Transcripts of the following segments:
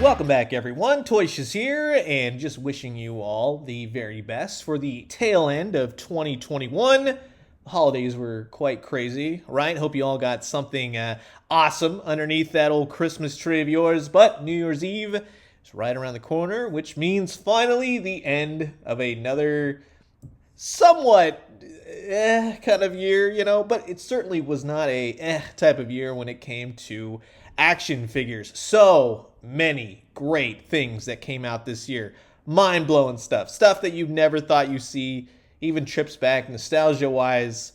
Welcome back, everyone. Toyshiz here, and just wishing you all the very best for the tail end of 2021. The holidays were quite crazy, right? Hope you all got something awesome underneath that old Christmas tree of yours, but New Year's Eve is right around the corner, which means finally the end of another somewhat kind of year, you know, but it certainly was not a type of year when it came to action figures. So many great things that came out this year. Mind-blowing stuff that you never thought you'd see, even trips back nostalgia-wise.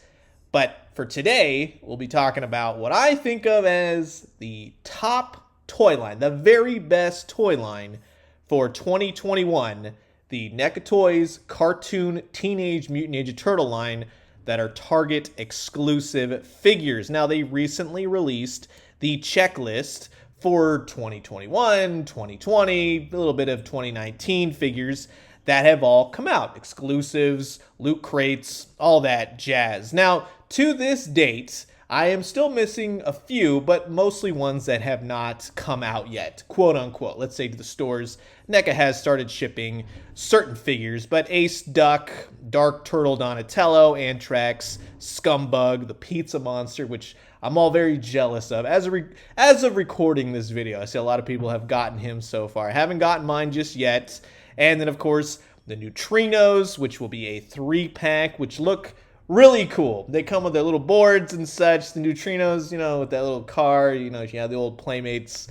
But for today, we'll be talking about what I think of as the top toy line, the very best toy line for 2021, the NECA Toys Cartoon Teenage Mutant Ninja Turtle line that are Target exclusive figures. Now, they recently released the checklist for 2021, 2020, a little bit of 2019 figures that have all come out. Exclusives, loot crates, all that jazz. Now, to this date, I am still missing a few, but mostly ones that have not come out yet, quote unquote. Let's say to the stores. NECA has started shipping certain figures, but Ace Duck, Dark Turtle Donatello, Anthrax, Scumbug, the Pizza Monster, which I'm all very jealous of. As of recording this video, I see a lot of people have gotten him so far. I haven't gotten mine just yet. And then, of course, the Neutrinos, which will be a 3-pack, which look really cool. They come with their little boards and such. The Neutrinos, you know, with that little car, you know, you have the old Playmates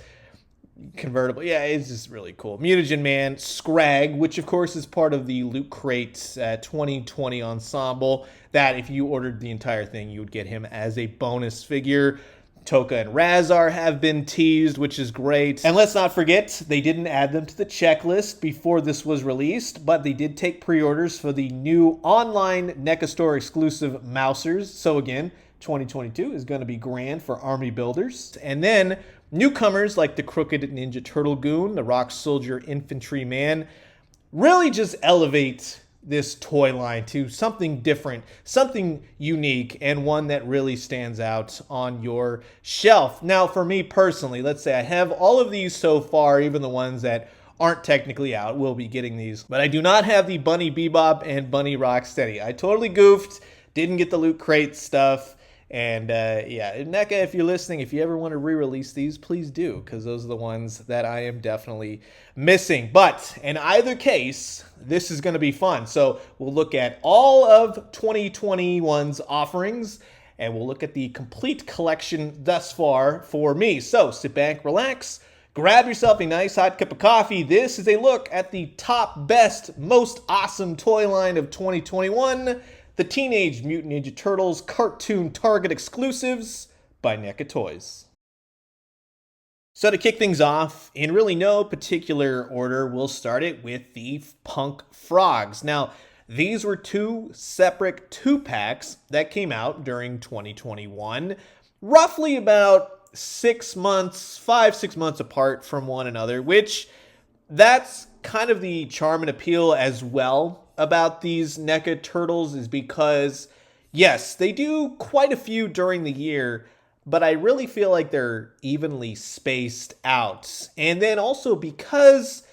convertible. Yeah, it's just really cool. Mutagen Man, Scrag, which of course is part of the Loot Crate 2020 ensemble, that if you ordered the entire thing, you would get him as a bonus figure. Toka and Razar have been teased, which is great. And let's not forget, they didn't add them to the checklist before this was released, but they did take pre-orders for the new online NECA Store exclusive Mousers. So again, 2022 is going to be grand for army builders. And then newcomers like the Crooked Ninja Turtle Goon, the Rock Soldier Infantry Man, really just elevate this toy line to something different, something unique, and one that really stands out on your shelf. Now, for me personally, let's say I have all of these so far, even the ones that aren't technically out. We'll be getting these. But I do not have the Bunny Bebop and Bunny Rocksteady. I totally goofed, didn't get the Loot Crate stuff. And yeah, NECA, if you're listening, if you ever want to re-release these, please do, because those are the ones that I am definitely missing. But in either case, this is going to be fun. So we'll look at all of 2021's offerings, and we'll look at the complete collection thus far for me. So sit back, relax, grab yourself a nice hot cup of coffee. This is a look at the top, best, most awesome toy line of 2021. The Teenage Mutant Ninja Turtles Cartoon Target Exclusives by NECA Toys. So to kick things off, in really no particular order, we'll start it with the Punk Frogs. Now, these were two separate 2-packs that came out during 2021, roughly about 6 months, 5-6 months apart from one another, which that's kind of the charm and appeal as well about these NECA Turtles, is because, yes, they do quite a few during the year, but I really feel like they're evenly spaced out. And then also because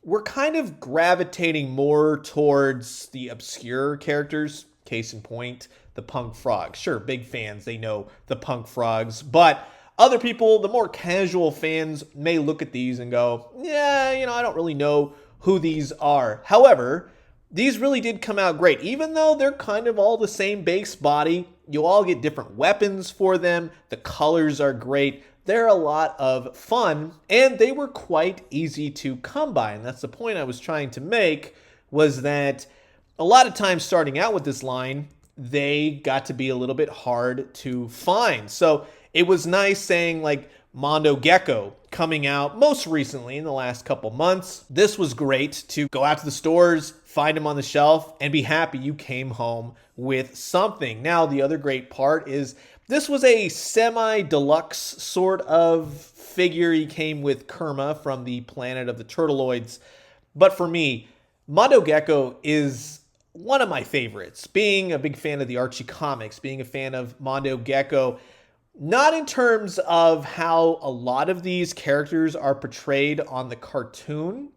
we're kind of gravitating more towards the obscure characters, case in point, the Punk Frogs. Sure, big fans, they know the Punk Frogs, but other people, the more casual fans, may look at these and go, yeah, you know, I don't really know who these are. However, these really did come out great. Even though they're kind of all the same base body, you all get different weapons for them. The colors are great. They're a lot of fun, and they were quite easy to come by. And that's the point I was trying to make, was that a lot of times starting out with this line, they got to be a little bit hard to find. So it was nice saying, like, Mondo Gecko coming out most recently in the last couple months. This was great to go out to the stores, find them on the shelf, and be happy you came home with something. Now, the other great part is this was a semi-deluxe sort of figure. He came with Kerma from the Planet of the Turtleoids. But for me, Mondo Gecko is one of my favorites. Being a big fan of the Archie comics, being a fan of Mondo Gecko, Not in terms of how a lot of these characters are portrayed on the cartoon,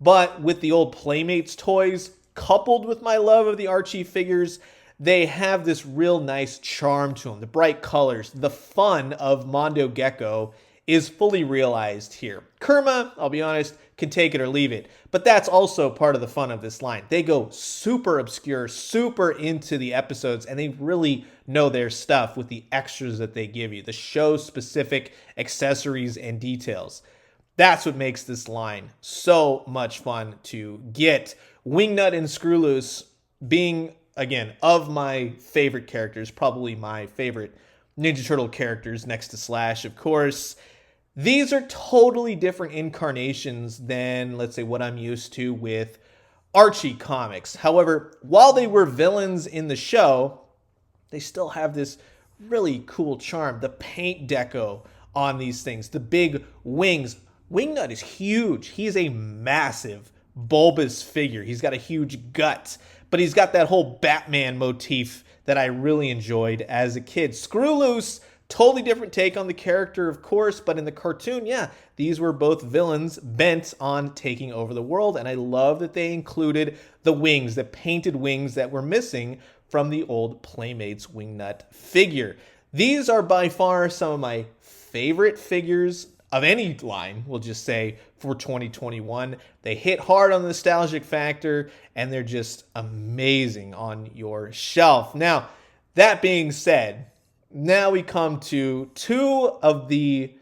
but with the old Playmates toys, coupled with my love of the Archie figures, they have this real nice charm to them. The bright colors, the fun of Mondo Gecko is fully realized here. Kerma, I'll be honest, can take it or leave it. But that's also part of the fun of this line. They go super obscure, super into the episodes, and they really know their stuff with the extras that they give you, the show-specific accessories and details. That's what makes this line so much fun to get. Wingnut and Screwloose being, again, of my favorite characters, probably my favorite Ninja Turtle characters next to Slash, of course. These are totally different incarnations than, let's say, what I'm used to with Archie comics. However, while they were villains in the show, they still have this really cool charm. The paint deco on these things, the big wings. Wingnut is huge. He's a massive, bulbous figure. He's got a huge gut, but he's got that whole Batman motif that I really enjoyed as a kid. Screwloose, totally different take on the character, of course, but in the cartoon, yeah, these were both villains bent on taking over the world, and I love that they included the wings, the painted wings that were missing from the old Playmates Wingnut figure. These are by far some of my favorite figures of any line, we'll just say, for 2021. They hit hard on the nostalgic factor, and they're just amazing on your shelf. Now, that being said, now we come to two of the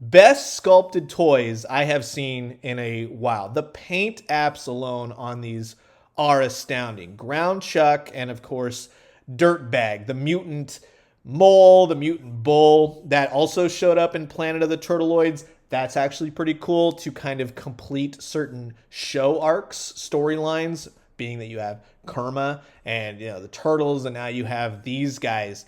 best sculpted toys I have seen in a while. The paint apps alone on these are astounding. Ground Chuck and, of course, Dirtbag, the mutant mole, the mutant bull that also showed up in Planet of the Turtleoids. That's actually pretty cool to kind of complete certain show arcs, storylines, being that you have Kerma and the Turtles, and now you have these guys.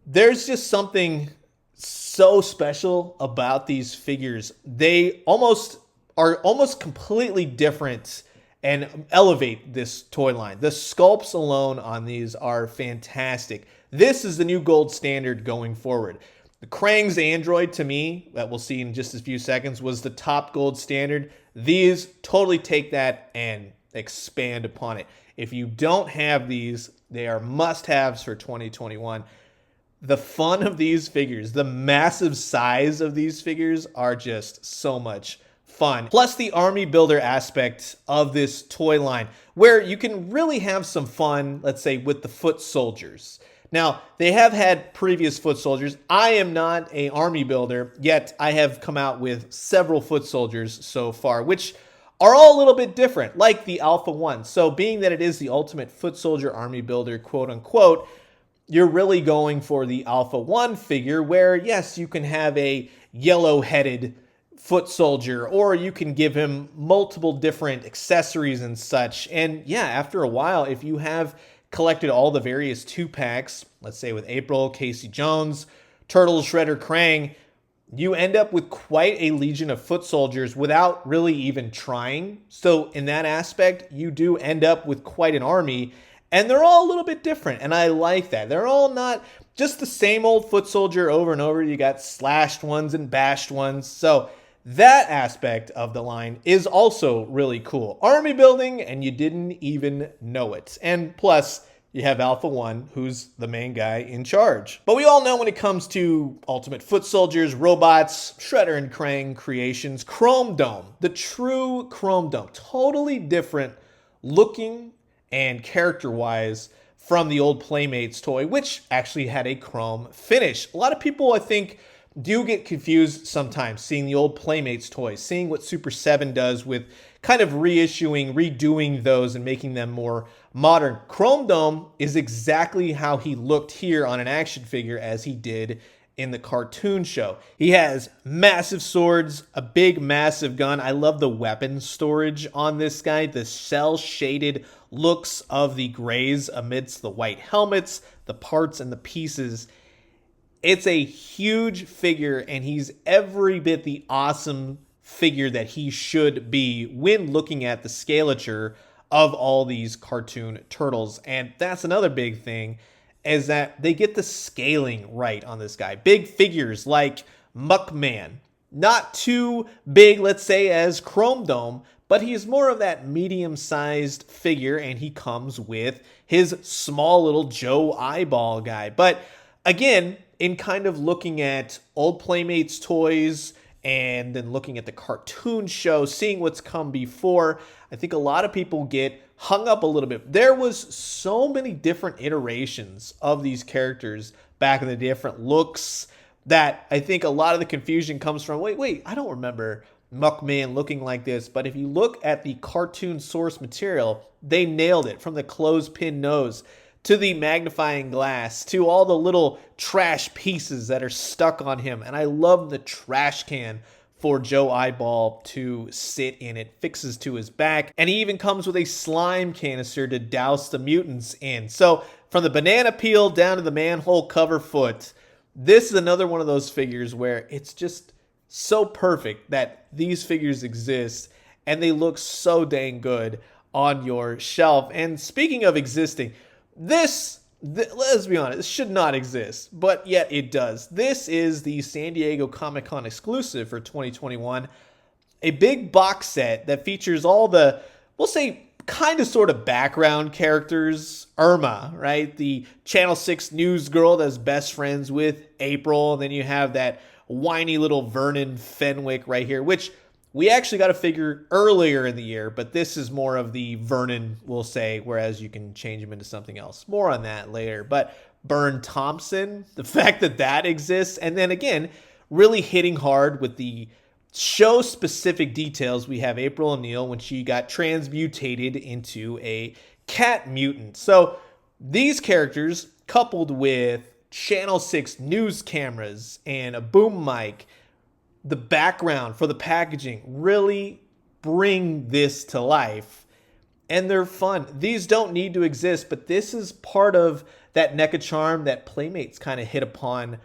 There's just something so special about these figures. They are almost completely different and elevate this toy line. The sculpts alone on these are fantastic. This is the new gold standard going forward. The Krang's android, to me, that we'll see in just a few seconds, was the top gold standard. These totally take that and expand upon it. If you don't have these, they are must-haves for 2021. The fun of these figures, the massive size of these figures are just so much fun. Plus the army builder aspect of this toy line, where you can really have some fun, let's say, with the foot soldiers. Now, they have had previous foot soldiers. I am not an army builder, yet I have come out with several foot soldiers so far, which are all a little bit different, like the Alpha 1. So being that it is the ultimate foot soldier army builder, quote unquote, you're really going for the Alpha 1 figure where, yes, you can have a yellow-headed foot soldier, or you can give him multiple different accessories and such. And yeah, after a while, if you have collected all the various 2-packs, let's say with April, Casey Jones, Turtles, Shredder, Krang, you end up with quite a legion of foot soldiers without really even trying. So in that aspect, you do end up with quite an army, and they're all a little bit different, and I like that. They're all not just the same old foot soldier over and over. You got slashed ones and bashed ones. So that aspect of the line is also really cool. Army building, and you didn't even know it. And plus, you have Alpha 1, who's the main guy in charge. But we all know when it comes to Ultimate Foot Soldiers, robots, Shredder and Krang creations, Chrome Dome, the true Chrome Dome, totally different looking and character-wise from the old Playmates toy, which actually had a chrome finish. A lot of people, I think, do get confused sometimes seeing the old Playmates toys, seeing what Super 7 does with kind of redoing those and making them more modern. Chrome Dome is exactly how he looked here on an action figure as he did in the cartoon show. He has massive swords, a big massive gun. I love the weapon storage on this guy, the cel-shaded looks of the grays amidst the white helmets, the parts and the pieces. It's a huge figure, and he's every bit the awesome figure that he should be when looking at the scalature of all these cartoon turtles. And that's another big thing. is that they get the scaling right on this guy. Big figures like Muckman. Not too big, let's say, as Chrome Dome, but he's more of that medium-sized figure, and he comes with his small little Joe Eyeball guy. But again, in kind of looking at old Playmates toys and then looking at the cartoon show, seeing what's come before, I think a lot of people get hung up a little bit. There was so many different iterations of these characters back in the different looks that I think a lot of the confusion comes from, wait, I don't remember Muckman looking like this. But if you look at the cartoon source material, they nailed it, from the clothespin nose to the magnifying glass to all the little trash pieces that are stuck on him. And I love the trash can for Joe Eyeball to sit in. It fixes to his back. And he even comes with a slime canister to douse the mutants in. So from the banana peel down to the manhole cover foot, this is another one of those figures where it's just so perfect that these figures exist and they look so dang good on your shelf. And speaking of existing, let's be honest, this should not exist, but yet it does. This is the San Diego Comic-Con exclusive for 2021. A big box set that features all the, we'll say, kind of sort of background characters. Irma, right? The Channel 6 news girl that's best friends with April. And then you have that whiny little Vernon Fenwick right here, which we actually got a figure earlier in the year, but this is more of the Vernon, we'll say, whereas you can change him into something else. More on that later. But Byrne Thompson, the fact that that exists, and then again, really hitting hard with the show-specific details. We have April O'Neil when she got transmutated into a cat mutant. So these characters, coupled with Channel 6 news cameras and a boom mic, the background for the packaging, really bring this to life. And they're fun. These don't need to exist, but this is part of that NECA charm that Playmates kind of hit upon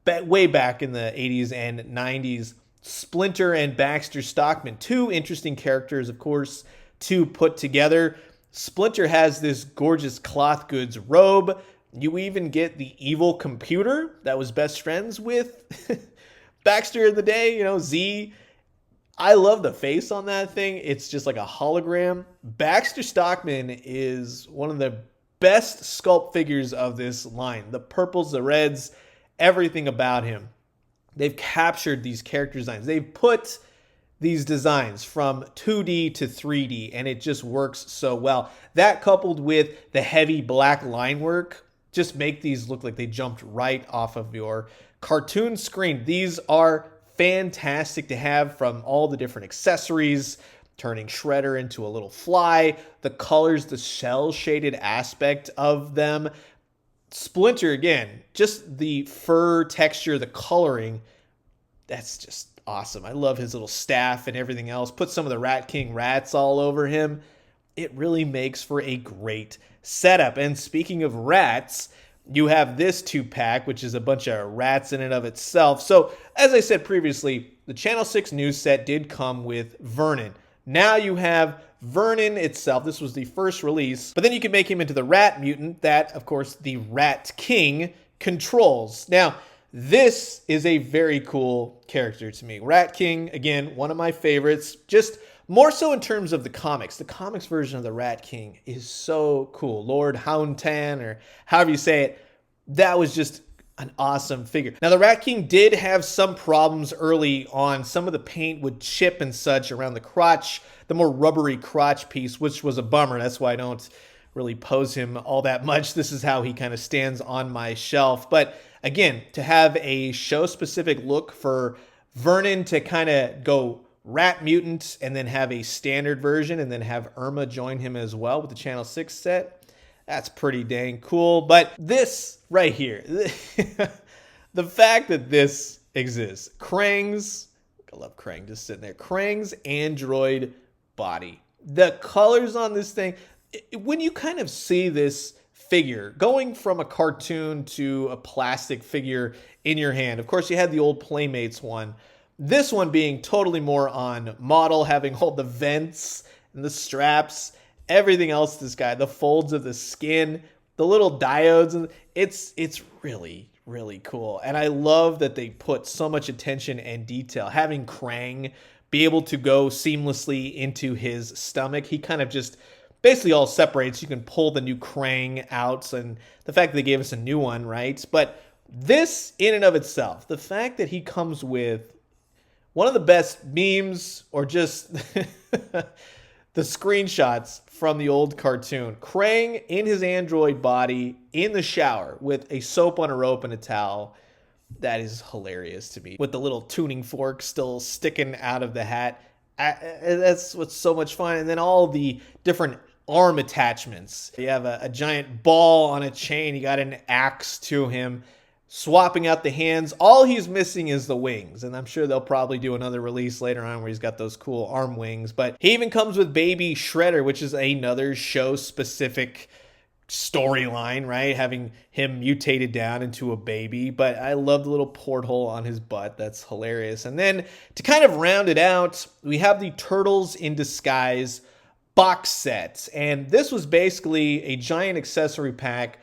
way back in the 80s and 90s. Splinter and Baxter Stockman, two interesting characters, of course, to put together. Splinter has this gorgeous cloth goods robe. You even get the evil computer that was best friends with Baxter in the day, Z. I love the face on that thing. It's just like a hologram. Baxter Stockman is one of the best sculpt figures of this line. The purples, the reds, everything about him. They've captured these character designs. They've put these designs from 2D to 3D, and it just works so well. That coupled with the heavy black line work just make these look like they jumped right off of your cartoon screen. These are fantastic to have, from all the different accessories, turning Shredder into a little fly, the colors, the shell-shaded aspect of them. Splinter, again, just the fur texture, the coloring, that's just awesome. I love his little staff and everything else. Put some of the Rat King rats all over him. It really makes for a great setup. And speaking of rats, you have this 2-pack, which is a bunch of rats in and of itself. So, as I said previously, the Channel 6 news set did come with Vernon. Now you have Vernon itself. This was the first release. But then you can make him into the rat mutant that, of course, the Rat King controls. Now, this is a very cool character to me. Rat King, again, one of my favorites. Just more so in terms of the comics. The comics version of the Rat King is so cool. Lord Houndtan, or however you say it, that was just an awesome figure. Now, the Rat King did have some problems early on. Some of the paint would chip and such around the crotch, the more rubbery crotch piece, which was a bummer. That's why I don't really pose him all that much. This is how he kind of stands on my shelf. But again, to have a show-specific look for Vernon to kind of go rat mutant and then have a standard version and then have Irma join him as well with the Channel 6 set, that's pretty dang cool. But this right here, the fact that this exists, Krang's, I love Krang just sitting there, Krang's android body. The colors on this thing, when you kind of see this figure going from a cartoon to a plastic figure in your hand, of course you had the old Playmates one, this one being totally more on model, having all the vents and the straps, everything else, this guy, the folds of the skin, the little diodes, and it's really, really cool. And I love that they put so much attention and detail. Having Krang be able to go seamlessly into his stomach, he kind of just basically all separates. You can pull the new Krang out, and the fact that they gave us a new one, right? But this in and of itself, the fact that he comes with one of the best memes, or just the screenshots from the old cartoon. Krang in his android body in the shower with a soap on a rope and a towel. That is hilarious to me. With the little tuning fork still sticking out of the hat. That's what's so much fun. And then all the different arm attachments. You have a giant ball on a chain. You got an axe to him. Swapping out the hands. All he's missing is the wings. And I'm sure they'll probably do another release later on where he's got those cool arm wings. But he even comes with Baby Shredder, which is another show-specific storyline, right? Having him mutated down into a baby. But I love the little porthole on his butt. That's hilarious. And then to kind of round it out, we have the Turtles in Disguise box set. And this was basically a giant accessory pack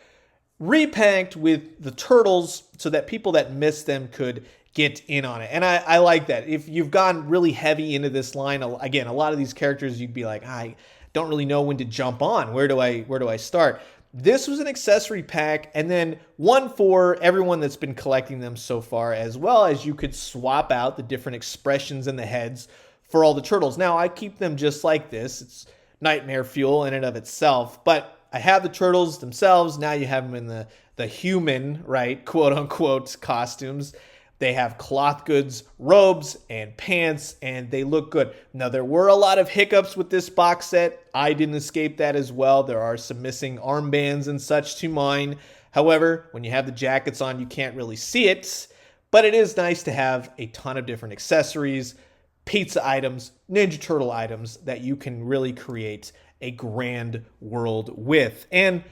repacked with the Turtles so that people that missed them could get in on it. And I like that. If you've gone really heavy into this line, again, a lot of these characters, you'd be like, I don't really know when to jump on. Where do I start? This was an accessory pack, and then one for everyone that's been collecting them so far, as well as you could swap out the different expressions in the heads for all the Turtles. Now, I keep them just like this. It's nightmare fuel in and of itself, but I have the Turtles themselves. Now you have them in the human, right, quote unquote, costumes. They have cloth goods, robes, and pants, and they look good. Now, there were a lot of hiccups with this box set. I didn't escape that as well. There are some missing armbands and such to mine. However, when you have the jackets on, you can't really see it. But it is nice to have a ton of different accessories, pizza items, Ninja Turtle items that you can really create a grand world with. And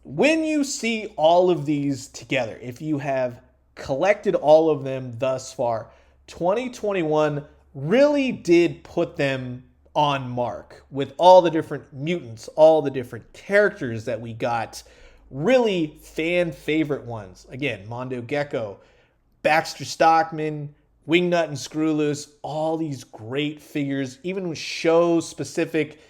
when you see all of these together, if you have collected all of them thus far, 2021 really did put them on mark with all the different mutants, all the different characters that we got, really fan favorite ones. Again, Mondo Gecko, Baxter Stockman, Wingnut and Screwloose, all these great figures, even with show specific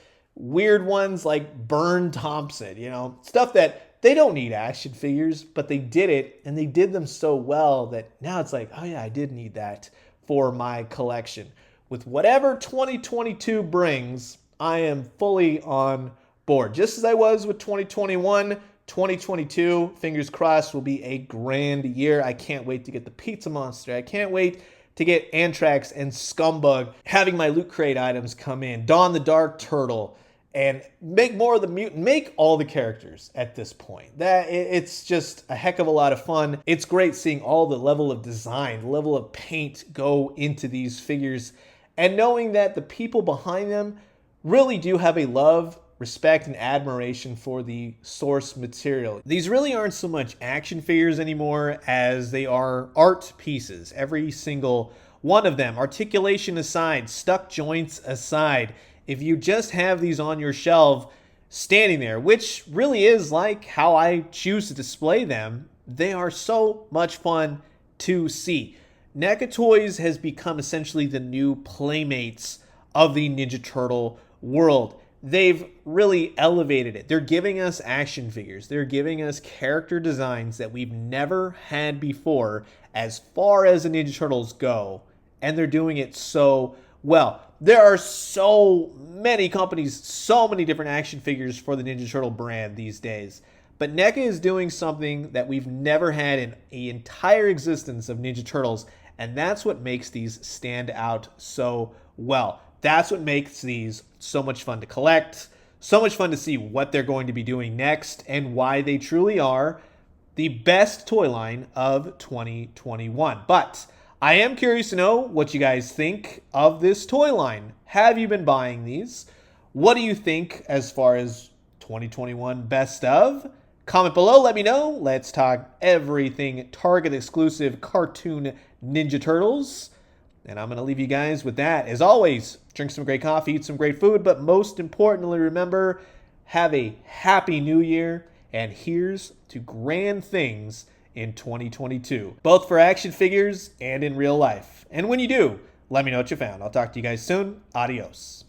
weird ones like Burn Thompson, stuff that they don't need action figures, but they did it, and they did them so well that now it's like, oh yeah, I did need that for my collection. With whatever 2022 brings, I am fully on board. Just as I was with 2021, 2022, fingers crossed, will be a grand year. I can't wait to get the Pizza Monster. I can't wait to get Anthrax and Scumbug, having my Loot Crate items come in, Dawn the Dark Turtle, and make more of the mutant, make all the characters at this point. It's just a heck of a lot of fun. It's great seeing all the level of design, the level of paint go into these figures, and knowing that the people behind them really do have a love, respect, and admiration for the source material. These really aren't so much action figures anymore as they are art pieces. Every single one of them, articulation aside, stuck joints aside, if you just have these on your shelf standing there, which really is like how I choose to display them, they are so much fun to see. NECA Toys has become essentially the new playmates of the Ninja Turtle world. They've really elevated it. They're giving us action figures. They're giving us character designs that we've never had before as far as the Ninja Turtles go, and they're doing it so well. There are so many companies, so many different action figures for the Ninja Turtle brand these days. But NECA is doing something that we've never had in the entire existence of Ninja Turtles, and that's what makes these stand out so well. That's what makes these so much fun to collect, so much fun to see what they're going to be doing next, and why they truly are the best toy line of 2021. But I am curious to know what you guys think of this toy line. Have you been buying these? What do you think as far as 2021 best of? Comment below, let me know. Let's talk everything Target exclusive Cartoon Ninja Turtles. And I'm going to leave you guys with that. As always, drink some great coffee, eat some great food, but most importantly, remember, have a happy new year and here's to grand things in 2022, both for action figures and in real life. And when you do, let me know what you found. I'll talk to you guys soon. Adios.